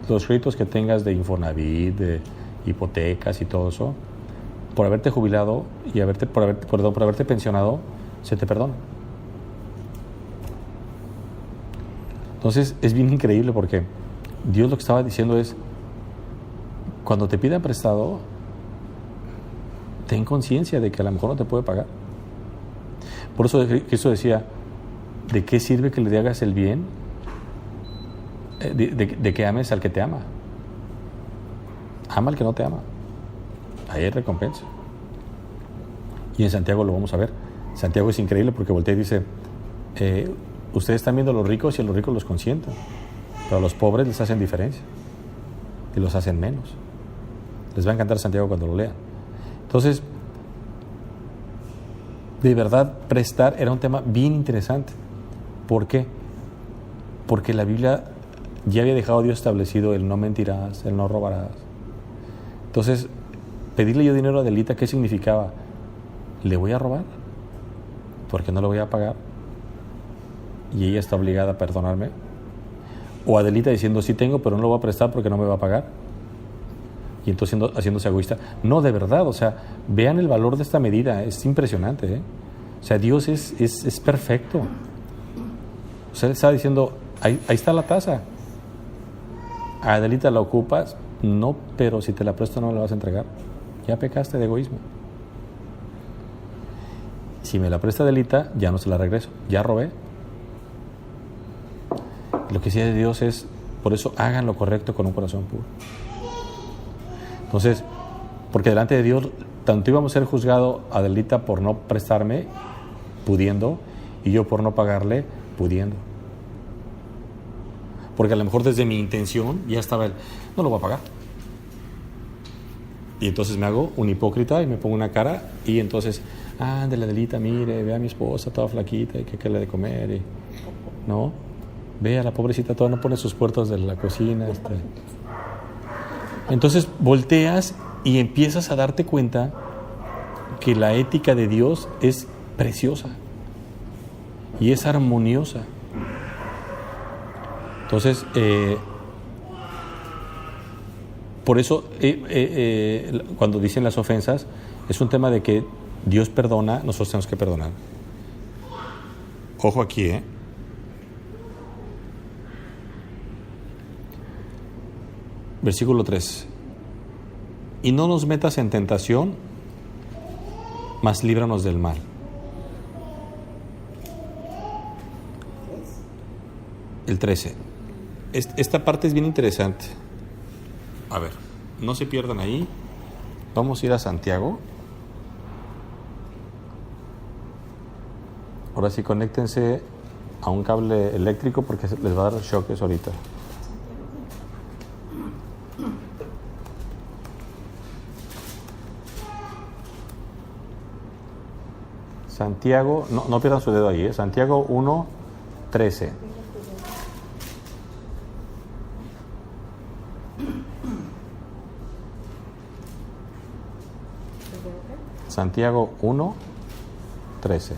los créditos que tengas de Infonavit, de hipotecas y todo eso, por haberte jubilado y por haberte pensionado, se te perdona. Entonces es bien increíble porque Dios lo que estaba diciendo es, cuando te pidan prestado, ten conciencia de que a lo mejor no te puede pagar. Por eso Cristo decía, ¿de qué sirve que le hagas el bien? De que ames al que te ama. Ama al que no te ama. Ahí hay recompensa. Y en Santiago lo vamos a ver. Santiago es increíble porque voltea y dice, ustedes están viendo a los ricos y a los ricos los consienten, pero a los pobres les hacen diferencia y los hacen menos. Les va a encantar Santiago cuando lo lean. Entonces, de verdad, prestar era un tema bien interesante. ¿Por qué? Porque la Biblia ya había dejado Dios establecido el no mentirás, el no robarás. Entonces, pedirle yo dinero a Adelita, ¿qué significaba? ¿Le voy a robar? Porque no le voy a pagar. Y ella está obligada a perdonarme. O Adelita diciendo, sí tengo, pero no lo voy a prestar porque no me va a pagar. Y entonces haciéndose egoísta. No, de verdad, o sea, vean el valor de esta medida, es impresionante, ¿eh? O sea, Dios es perfecto. O sea, Él estaba diciendo, ahí está la tasa. A Adelita la ocupas, no, pero si te la presto no me la vas a entregar. Ya pecaste de egoísmo. Si me la presta Adelita, ya no se la regreso, ya robé. Lo que decía Dios es, por eso hagan lo correcto con un corazón puro. Entonces, porque delante de Dios, tanto íbamos a ser juzgados a Adelita por no prestarme, pudiendo, y yo por no pagarle, pudiendo. Porque a lo mejor desde mi intención ya estaba el, no lo voy a pagar. Y entonces me hago un hipócrita y me pongo una cara y entonces, de la Adelita, mire, ve a mi esposa toda flaquita y que le de comer, y, ¿no? Ve a la pobrecita toda, no pone sus puertas de la cocina. Entonces volteas y empiezas a darte cuenta que la ética de Dios es preciosa y es armoniosa. Entonces, por eso, cuando dicen las ofensas, Es un tema de que Dios perdona, nosotros tenemos que perdonar. Ojo aquí, Versículo 3. Y no nos metas en tentación, mas líbranos del mal. El 13. Esta parte es bien interesante. A ver, no se pierdan ahí. Vamos a ir a Santiago. Ahora sí, conéctense a un cable eléctrico porque les va a dar choques ahorita. Santiago, no pierdan su dedo ahí, Santiago 1:13. Santiago 1:13.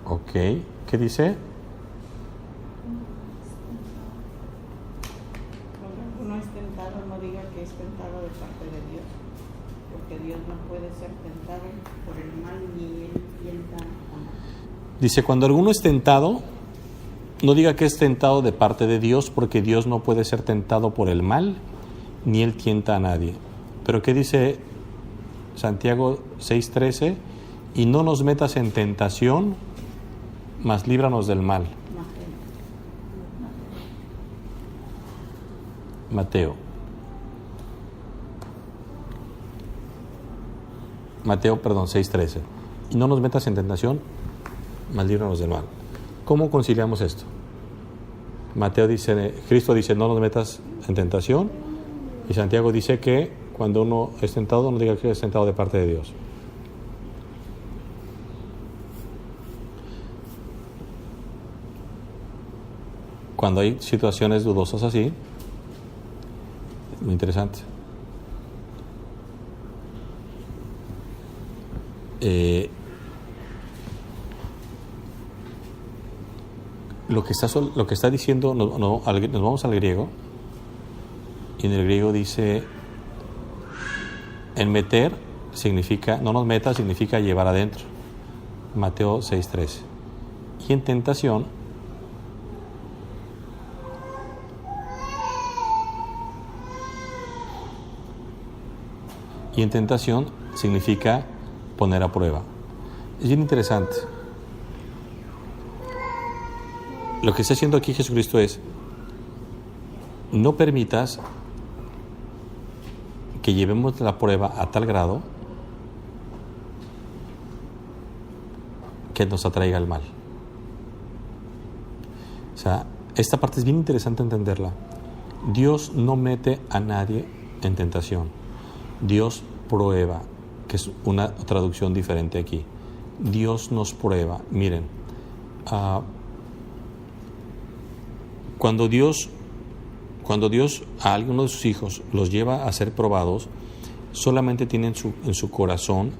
Ok, ¿qué dice? Cuando uno es tentado, no diga que es tentado de parte de Dios, porque Dios no puede ser tentado por el mal, ni él tienta a nadie. Dice, cuando alguno es tentado, no diga que es tentado de parte de Dios, porque Dios no puede ser tentado por el mal, ni él tienta a nadie. Pero ¿qué dice Santiago 6:13? Y no nos metas en tentación, mas líbranos del mal. Mateo 6:13. Y no nos metas en tentación, mas líbranos del mal. ¿Cómo conciliamos esto? Cristo dice, no nos metas en tentación, y Santiago dice que cuando uno es tentado, no diga que es tentado de parte de Dios. Cuando hay situaciones dudosas así, es muy interesante. Lo que está diciendo, nos vamos al griego, y en el griego dice, en meter significa, no nos metas, significa llevar adentro. Mateo 6:13. Y en tentación, significa poner a prueba. Es bien interesante. Lo que está haciendo aquí Jesucristo es, no permitas que llevemos la prueba a tal grado que nos atraiga el mal. O sea, esta parte es bien interesante entenderla. Dios no mete a nadie en tentación. Dios prueba, que es una traducción diferente aquí. Dios nos prueba. Miren, cuando Dios a alguno de sus hijos los lleva a ser probados, solamente tiene en su corazón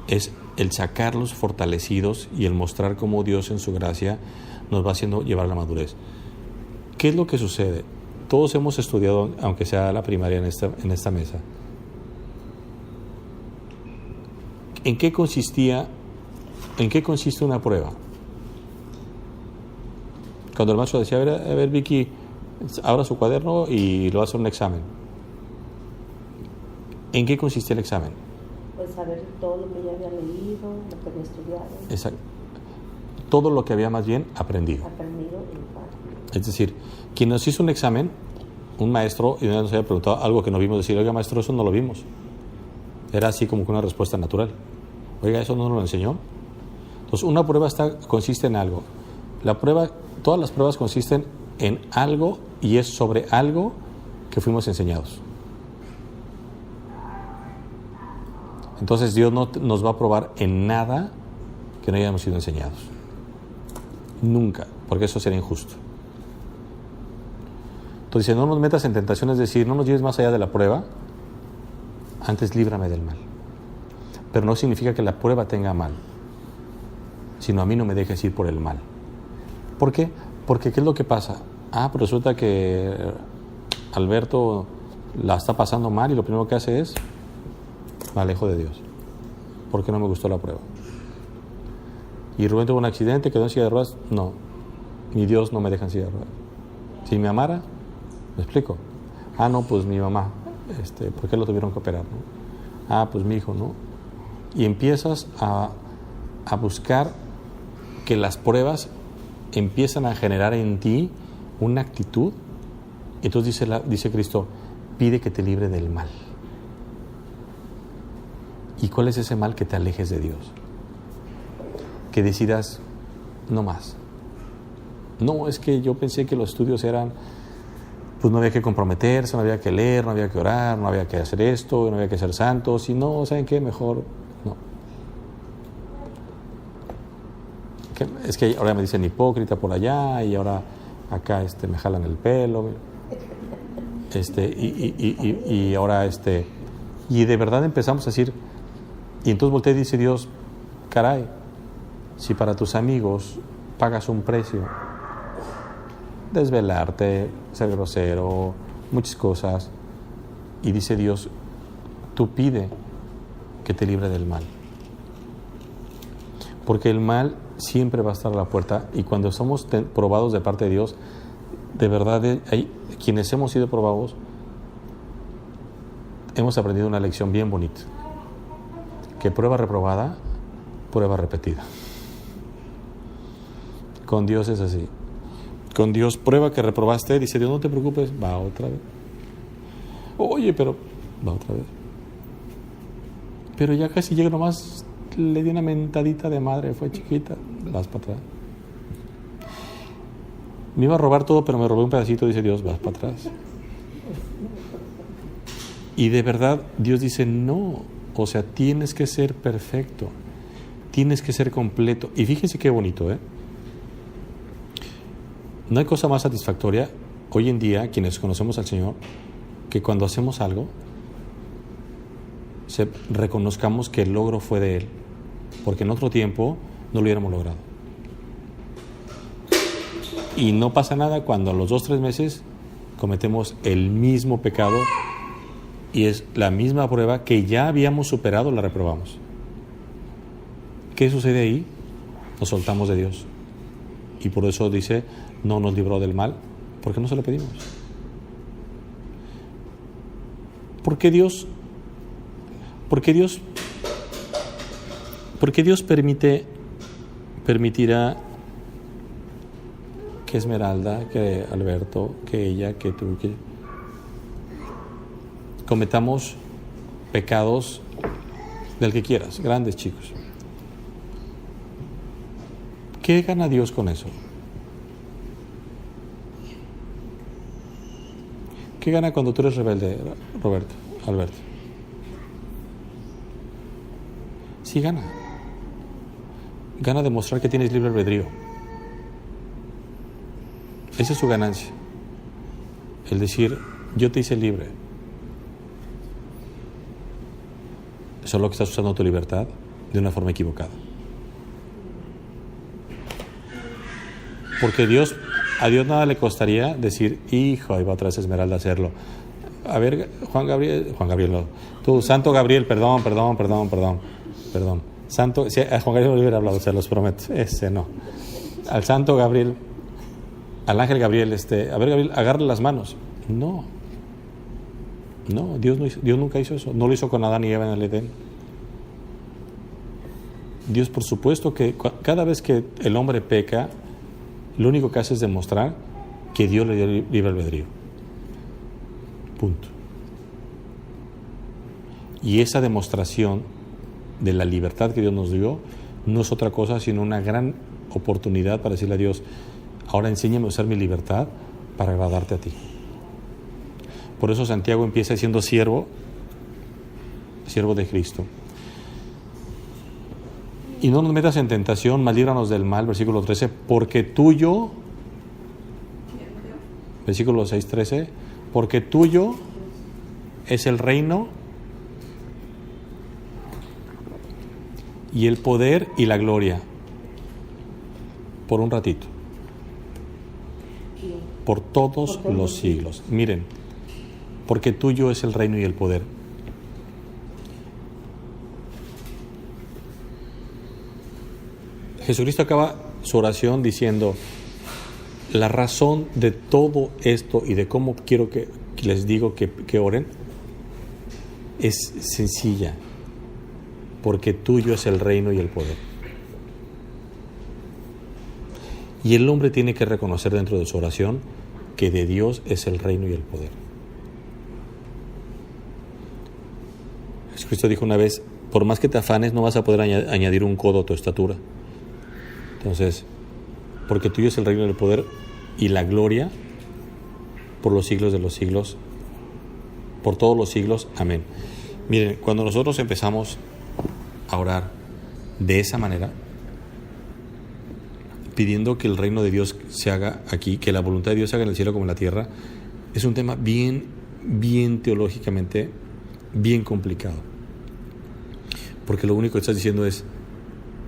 es el sacarlos fortalecidos y el mostrar cómo Dios en su gracia nos va haciendo llevar a la madurez. ¿Qué es lo que sucede? Todos hemos estudiado, aunque sea la primaria en esta mesa. ¿En qué consiste una prueba? Cuando el maestro decía, a ver Vicky, abra su cuaderno y lo va a hacer un examen. ¿En qué consistía el examen? Pues saber todo lo que ya había leído, lo que había estudiado. Exacto. Todo lo que había más bien aprendido. Es decir, quien nos hizo un examen, un maestro, y nos había preguntado algo que no vimos, decir, oiga maestro, eso no lo vimos. Era así como que una respuesta natural. Oiga, eso no nos lo enseñó. Entonces, una prueba consiste en algo. Todas las pruebas consisten en algo y es sobre algo que fuimos enseñados. Entonces, Dios no nos va a probar en nada que no hayamos sido enseñados. Nunca, porque eso sería injusto. Entonces, no nos metas en tentación, es decir, no nos lleves más allá de la prueba, antes líbrame del mal. Pero no significa que la prueba tenga mal. sino a mí no me dejes ir por el mal. ¿Por qué? Porque ¿qué es lo que pasa? Pero resulta que Alberto la está pasando mal y lo primero que hace es me alejo de Dios porque no me gustó la prueba. Y Rubén tuvo un accidente, quedó en silla de ruedas. No, mi Dios no me deja en silla de ruedas. Si me amara, ¿me explico? No, pues mi mamá, ¿por qué lo tuvieron que operar? ¿No? Pues mi hijo, ¿no? Y empiezas a buscar que las pruebas empiezan a generar en ti una actitud. Entonces dice Cristo, pide que te libre del mal. ¿Y cuál es ese mal? Que te alejes de Dios. Que decidas, no más. No, es que yo pensé que los estudios eran, pues no había que comprometerse, no había que leer, no había que orar, no había que hacer esto, no había que ser santos, y no, ¿saben qué? Mejor no. Es que ahora me dicen hipócrita por allá, y ahora acá me jalan el pelo, y ahora y de verdad empezamos a decir, y entonces voltea y dice Dios, caray, si para tus amigos pagas un precio, desvelarte, ser grosero, muchas cosas, y dice Dios, tú pide que te libre del mal, porque el mal siempre va a estar a la puerta, y cuando somos probados de parte de Dios, de verdad, hay quienes hemos sido probados, hemos aprendido una lección bien bonita, que prueba reprobada, prueba repetida. Con Dios es así. Con Dios, prueba que reprobaste, dice Dios, no te preocupes, va otra vez. Oye, pero va otra vez. Pero ya casi llega nomás, le di una mentadita de madre, fue chiquita, vas para atrás. Me iba a robar todo, pero me robé un pedacito, dice Dios, vas para atrás. Y de verdad, Dios dice, no, o sea, tienes que ser perfecto, tienes que ser completo. Y fíjense qué bonito, No hay cosa más satisfactoria hoy en día, quienes conocemos al Señor, que cuando hacemos algo, reconozcamos que el logro fue de Él, porque en otro tiempo no lo hubiéramos logrado. Y no pasa nada cuando a los 2-3 meses cometemos el mismo pecado y es la misma prueba que ya habíamos superado, la reprobamos. ¿Qué sucede ahí? Nos soltamos de Dios. Y por eso dice, no nos libró del mal, porque no se lo pedimos. ¿Por qué Dios permitirá que Esmeralda, que Alberto, que ella, que tú, que cometamos pecados del que quieras, grandes, chicos? ¿Qué gana Dios con eso? ¿Qué gana cuando tú eres rebelde, Alberto? Sí gana. Gana demostrar que tienes libre albedrío. Esa es su ganancia. El decir, yo te hice libre. Solo que estás usando tu libertad de una forma equivocada. Porque a Dios nada le costaría decir, hijo, ahí va otra vez Esmeralda a hacerlo. A ver, Juan Gabriel no. Tú, Santo Gabriel, perdón. Santo, si a Juan Gabriel no le hubiera hablado, se los prometo. Ese no. Al Santo Gabriel, al ángel Gabriel, a ver, Gabriel, agarre las manos. No, Dios nunca hizo eso. No lo hizo con Adán y Eva en el Edén. Dios, por supuesto que cada vez que el hombre peca, lo único que hace es demostrar que Dios le dio libre albedrío. Punto. Y esa demostración de la libertad que Dios nos dio no es otra cosa sino una gran oportunidad para decirle a Dios, ahora enséñame a usar mi libertad para agradarte a ti. Por eso Santiago empieza siendo siervo de Cristo. Y no nos metas en tentación, mas líbranos del mal, versículo 13, porque tuyo, versículo 6-13, porque tuyo es el reino y el poder y la gloria por un ratito. Por todos los siglos. Miren, porque tuyo es el reino y el poder. Jesucristo acaba su oración diciendo, la razón de todo esto y de cómo quiero que les digo que oren es sencilla, porque tuyo es el reino y el poder. Y el hombre tiene que reconocer dentro de su oración que de Dios es el reino y el poder. Jesucristo dijo una vez, por más que te afanes no vas a poder añadir un codo a tu estatura. Entonces, porque tuyo es el reino y el poder y la gloria por los siglos de los siglos, por todos los siglos. Amén. Miren, cuando nosotros empezamos a orar de esa manera, pidiendo que el reino de Dios se haga aquí, que la voluntad de Dios se haga en el cielo como en la tierra, es un tema bien teológicamente, bien complicado. Porque lo único que estás diciendo es,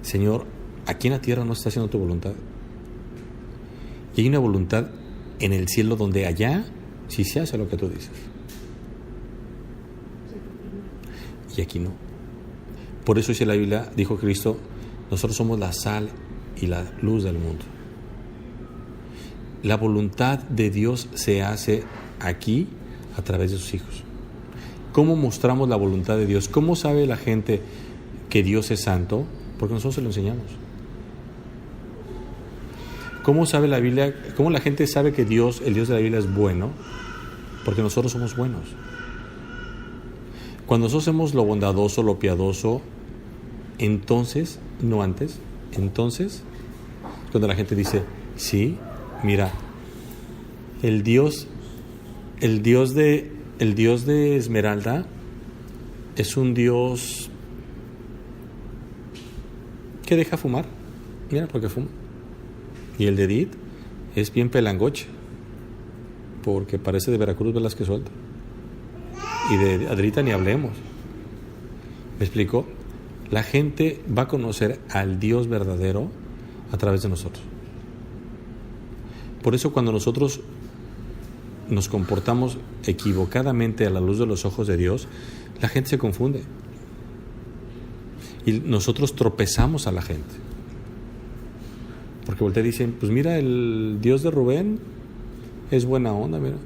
Señor, aquí en la tierra no está haciendo tu voluntad. Y hay una voluntad en el cielo donde allá sí se hace lo que tú dices. Y aquí no. Por eso dice la Biblia, dijo Cristo, nosotros somos la sal y la luz del mundo. La voluntad de Dios se hace aquí a través de sus hijos. ¿Cómo mostramos la voluntad de Dios? ¿Cómo sabe la gente que Dios es santo? Porque nosotros se lo enseñamos. ¿Cómo sabe la Biblia? ¿Cómo la gente sabe que Dios, el Dios de la Biblia, es bueno? Porque nosotros somos buenos. Cuando nosotros hacemos lo bondadoso, lo piadoso, entonces, no antes, entonces, cuando la gente dice, sí, mira, el Dios de Esmeralda es un Dios que deja fumar. Mira, porque fuma. Y el de Edith es bien pelangoche, porque parece de Veracruz Velázquez suelta. Y de Adrita ni hablemos. ¿Me explico? La gente va a conocer al Dios verdadero a través de nosotros. Por eso cuando nosotros nos comportamos equivocadamente a la luz de los ojos de Dios, la gente se confunde. Y nosotros tropezamos a la gente. Porque voltean y dicen, pues mira, el Dios de Rubén es buena onda, mira.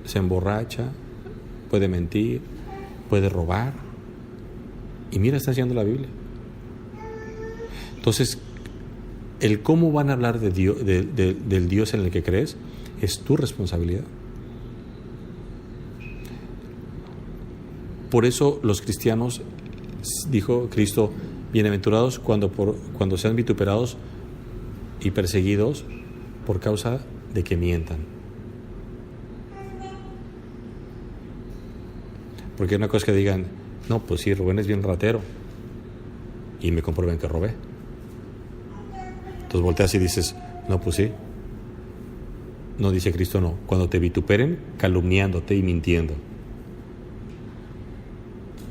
Se emborracha, puede mentir, puede robar. Y mira, está haciendo la Biblia. Entonces, el cómo van a hablar de Dios, del Dios en el que crees, es tu responsabilidad. Por eso los cristianos, dijo Cristo, bienaventurados cuando sean vituperados y perseguidos por causa de que mientan. Porque una cosa es que digan, no, pues sí, Rubén es bien ratero y me comprueben que robé. Entonces volteas y dices, no, pues sí. No, dice Cristo, no. Cuando te vituperen, calumniándote y mintiendo.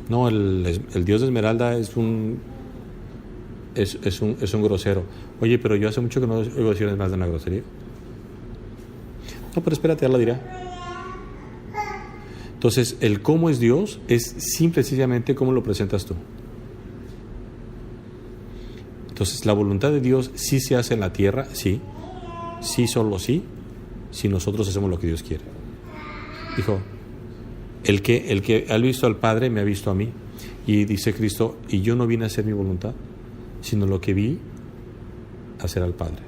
No, el Dios de Esmeralda es un grosero. Oye, pero yo hace mucho que no oigo decir más de una grosería. No, pero espérate, ya la dirá. Entonces, el cómo es Dios es simple y sencillamente cómo lo presentas tú. Entonces, la voluntad de Dios sí se hace en la tierra, sí. Sí, solo sí, si nosotros hacemos lo que Dios quiere. Dijo, el que ha visto al Padre me ha visto a mí. Y dice Cristo, y yo no vine a hacer mi voluntad, sino lo que vi hacer al Padre.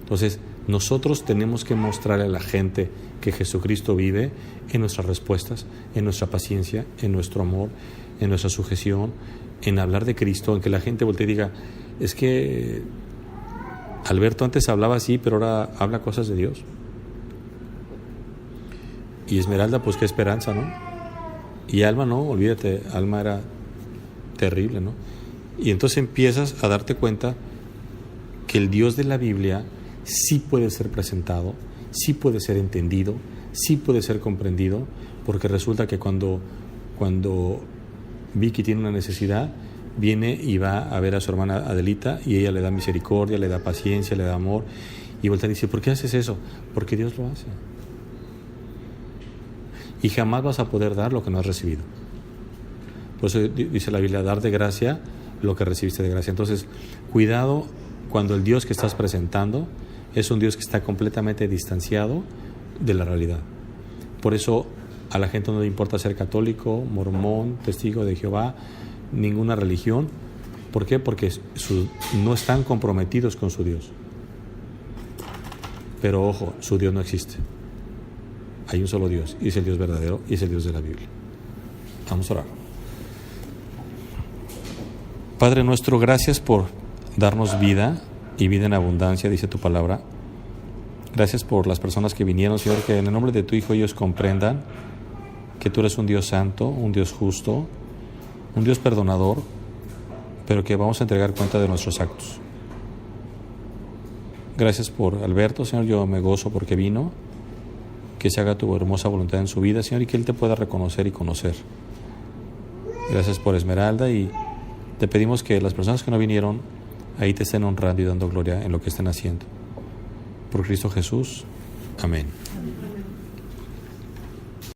Entonces, nosotros tenemos que mostrarle a la gente que Jesucristo vive en nuestras respuestas, en nuestra paciencia, en nuestro amor, en nuestra sujeción, en hablar de Cristo, en que la gente voltee y diga, es que Alberto antes hablaba así, pero ahora habla cosas de Dios. Y Esmeralda, pues qué esperanza, ¿no? Y Alma, no, olvídate, Alma era terrible, ¿no? Y entonces empiezas a darte cuenta que el Dios de la Biblia sí puede ser presentado, sí puede ser entendido, sí puede ser comprendido, porque resulta que cuando Vicky tiene una necesidad, viene y va a ver a su hermana Adelita y ella le da misericordia, le da paciencia, le da amor, y voltea y dice, ¿por qué haces eso? Porque Dios lo hace. Y jamás vas a poder dar lo que no has recibido. Por eso dice la Biblia, dar de gracia lo que recibiste de gracia. Entonces, cuidado cuando el Dios que estás presentando es un Dios que está completamente distanciado de la realidad. Por eso a la gente no le importa ser católico, mormón, testigo de Jehová, ninguna religión. ¿Por qué? Porque no están comprometidos con su Dios. Pero ojo, su Dios no existe. Hay un solo Dios, y es el Dios verdadero, y es el Dios de la Biblia. Vamos a orar. Padre nuestro, gracias por darnos vida y vida en abundancia, dice tu palabra. Gracias por las personas que vinieron, Señor, que en el nombre de tu Hijo ellos comprendan que tú eres un Dios santo, un Dios justo, un Dios perdonador, pero que vamos a entregar cuenta de nuestros actos. Gracias por Alberto, Señor, yo me gozo porque vino, que se haga tu hermosa voluntad en su vida, Señor, y que él te pueda reconocer y conocer. Gracias por Esmeralda, y te pedimos que las personas que no vinieron ahí te estén honrando y dando gloria en lo que estén haciendo. Por Cristo Jesús. Amén.